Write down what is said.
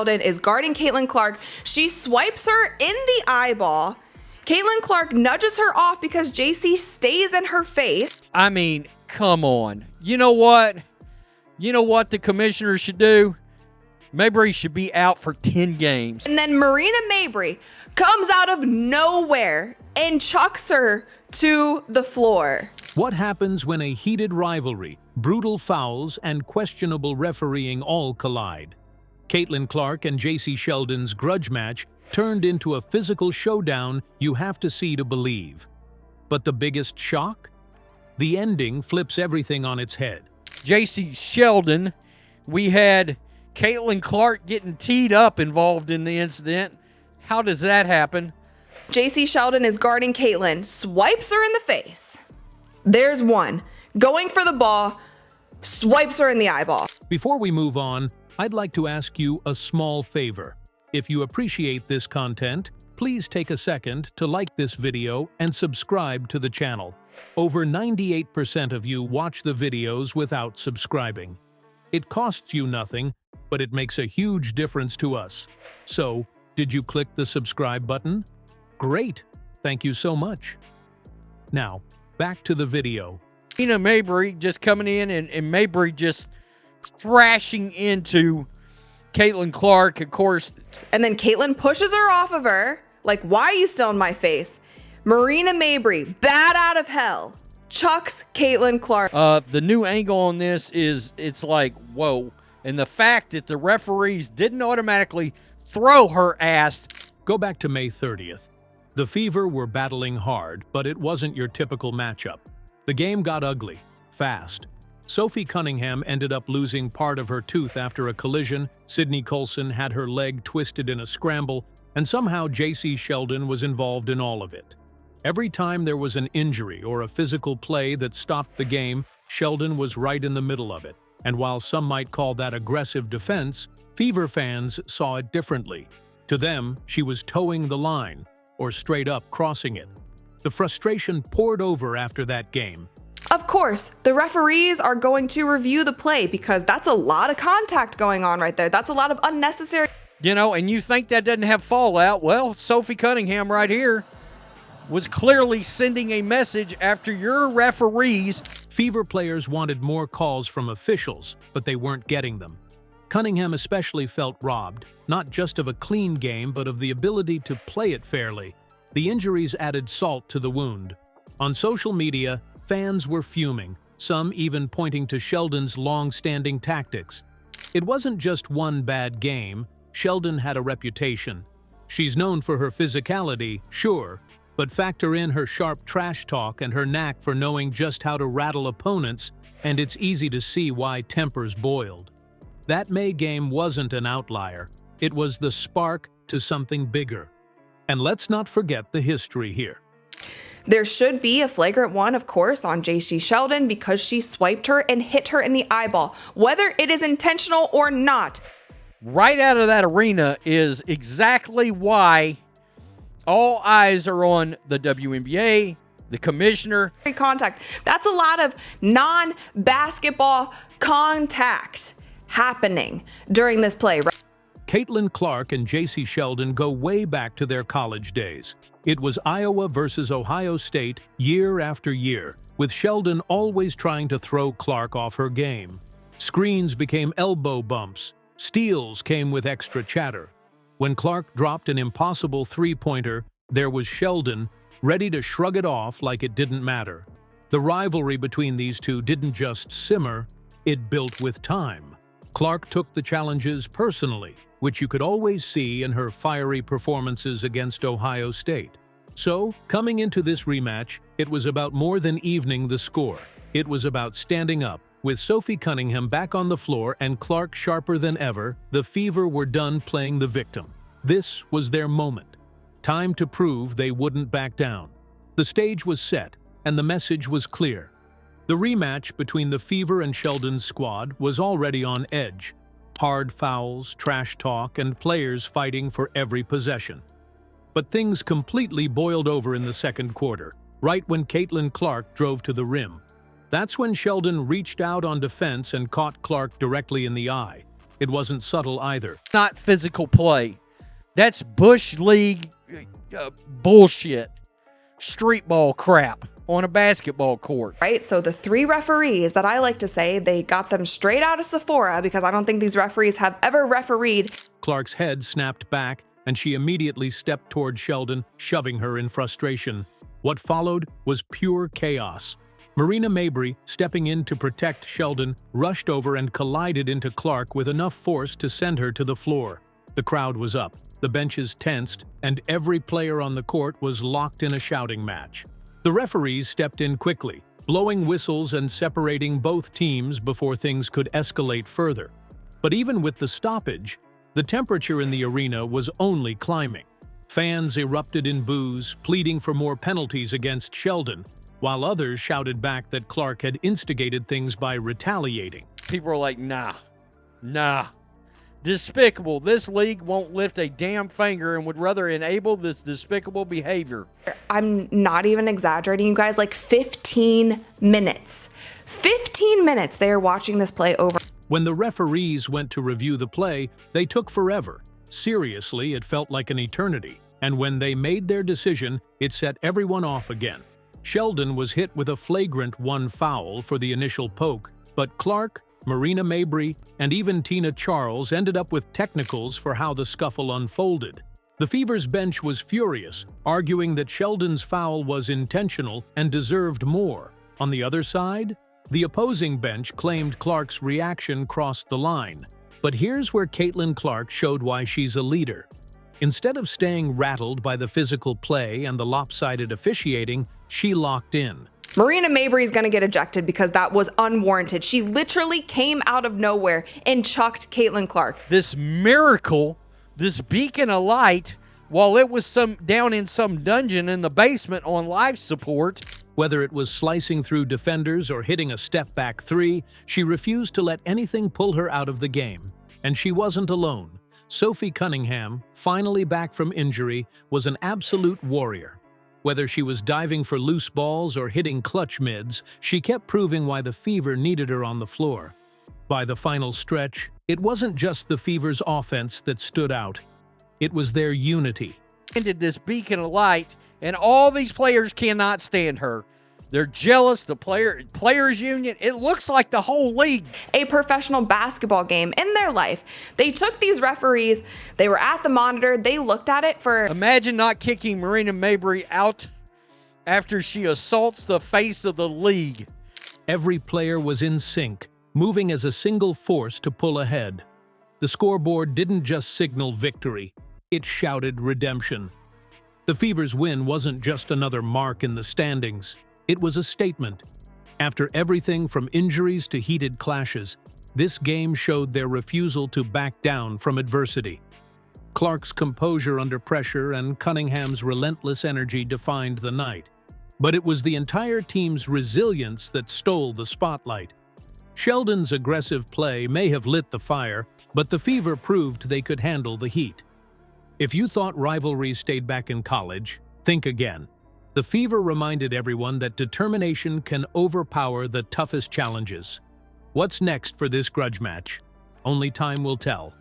Sheldon is guarding Caitlin Clark. She swipes her in the eyeball. Caitlin Clark nudges her off because Jacy stays in her face. I mean, come on. You know what? You know what the commissioner should do? Mabry should be out for 10 games. And then Marina Mabry comes out of nowhere and chucks her to the floor. What happens when a heated rivalry, brutal fouls, and questionable refereeing all collide? Caitlin Clark and Jacy Sheldon's grudge match turned into a physical showdown you have to see to believe. But the biggest shock? The ending flips everything on its head. Jacy Sheldon, we had Caitlin Clark getting teed up involved in the incident. How does that happen? Jacy Sheldon is guarding Caitlin, swipes her in the face. There's one. Going for the ball, swipes her in the eyeball. Before we move on, I'd like to ask you a small favor. If you appreciate this content, please take a second to like this video and subscribe to the channel. Over 98% of you watch the videos without subscribing. It costs you nothing, but it makes a huge difference to us. So, did you click the subscribe button? Great! Thank you so much. Now, back to the video. Marina Mabry just coming in and Mabry just thrashing into Caitlin Clark, of course. And then Caitlin pushes her off of her. Like, why are you still in my face? Marina Mabry, bat out of hell, chucks Caitlin Clark. The new angle on this is, it's like, whoa. And the fact that the referees didn't automatically throw her ass. Go back to May 30th. The Fever were battling hard, but it wasn't your typical matchup. The game got ugly, fast. Sophie Cunningham ended up losing part of her tooth after a collision, Sydney Colson had her leg twisted in a scramble, and somehow Jacy Sheldon was involved in all of it. Every time there was an injury or a physical play that stopped the game, Sheldon was right in the middle of it. And while some might call that aggressive defense, Fever fans saw it differently. To them, she was towing the line, or straight up crossing it. The frustration poured over after that game. Of course, the referees are going to review the play because that's a lot of contact going on right there. That's a lot of unnecessary. You know, and you think that doesn't have fallout. Well, Sophie Cunningham right here was clearly sending a message after your referees. Fever players wanted more calls from officials, but they weren't getting them. Cunningham especially felt robbed, not just of a clean game, but of the ability to play it fairly. The injuries added salt to the wound. On social media, fans were fuming, some even pointing to Sheldon's long-standing tactics. It wasn't just one bad game. Sheldon had a reputation. She's known for her physicality, sure, but factor in her sharp trash talk and her knack for knowing just how to rattle opponents, and it's easy to see why tempers boiled. That May game wasn't an outlier. It was the spark to something bigger. And let's not forget the history here. There should be a flagrant one, of course, on Jacy Sheldon because she swiped her and hit her in the eyeball, whether it is intentional or not. Right out of that arena is exactly why all eyes are on the WNBA, the commissioner. Contact. That's a lot of non-basketball contact happening during this play. Caitlin Clark and Jacy Sheldon go way back to their college days. It was Iowa versus Ohio State year after year, with Sheldon always trying to throw Clark off her game. Screens became elbow bumps. Steals came with extra chatter. When Clark dropped an impossible three-pointer, there was Sheldon, ready to shrug it off like it didn't matter. The rivalry between these two didn't just simmer, it built with time. Clark took the challenges personally, which you could always see in her fiery performances against Ohio State. So, coming into this rematch, it was about more than evening the score. It was about standing up. With Sophie Cunningham back on the floor and Clark sharper than ever, the Fever were done playing the victim. This was their moment. Time to prove they wouldn't back down. The stage was set, and the message was clear. The rematch between the Fever and Sheldon's squad was already on edge. Hard fouls, trash talk, and players fighting for every possession. But things completely boiled over in the second quarter, right when Caitlin Clark drove to the rim. That's when Sheldon reached out on defense and caught Clark directly in the eye. It wasn't subtle either. Not physical play. That's Bush League bullshit. Street ball crap on a basketball court. Right? So the 3 referees that I like to say, they got them straight out of Sephora because I don't think these referees have ever refereed. Clark's head snapped back, and she immediately stepped toward Sheldon, shoving her in frustration. What followed was pure chaos. Marina Mabry, stepping in to protect Sheldon, rushed over and collided into Clark with enough force to send her to the floor. The crowd was up, the benches tensed, and every player on the court was locked in a shouting match. The referees stepped in quickly, blowing whistles and separating both teams before things could escalate further. But even with the stoppage, the temperature in the arena was only climbing. Fans erupted in boos, pleading for more penalties against Sheldon, while others shouted back that Clark had instigated things by retaliating. People are like, nah. Despicable. This league won't lift a damn finger and would rather enable this despicable behavior. I'm not even exaggerating, you guys, like 15 minutes. 15 minutes they are watching this play over. When the referees went to review the play, they took forever. Seriously, it felt like an eternity. And when they made their decision, it set everyone off again. Sheldon was hit with a flagrant 1 foul for the initial poke, but Clark, Marina Mabry, and even Tina Charles ended up with technicals for how the scuffle unfolded. The Fever's bench was furious, arguing that Sheldon's foul was intentional and deserved more. On the other side, the opposing bench claimed Clark's reaction crossed the line. But here's where Caitlin Clark showed why she's a leader. Instead of staying rattled by the physical play and the lopsided officiating, she locked in. Marina Mabry is going to get ejected because that was unwarranted. She literally came out of nowhere and chucked Caitlin Clark. This miracle, this beacon of light, while it was down in some dungeon in the basement on life support. Whether it was slicing through defenders or hitting a step-back 3, she refused to let anything pull her out of the game. And she wasn't alone. Sophie Cunningham, finally back from injury, was an absolute warrior. Whether she was diving for loose balls or hitting clutch mids, she kept proving why the Fever needed her on the floor. By the final stretch, it wasn't just the Fever's offense that stood out. It was their unity. Into this beacon of light, and all these players cannot stand her. They're jealous, the players union. It looks like the whole league. A professional basketball game in their life. They took these referees, they were at the monitor, they looked at it for... Imagine not kicking Marina Mabry out after she assaults the face of the league. Every player was in sync, moving as a single force to pull ahead. The scoreboard didn't just signal victory, it shouted redemption. The Fever's win wasn't just another mark in the standings. It was a statement. After everything from injuries to heated clashes, this game showed their refusal to back down from adversity. Clark's composure under pressure and Cunningham's relentless energy defined the night. But it was the entire team's resilience that stole the spotlight. Sheldon's aggressive play may have lit the fire, but the Fever proved they could handle the heat. If you thought rivalry stayed back in college, think again. The Fever reminded everyone that determination can overpower the toughest challenges. What's next for this grudge match? Only time will tell.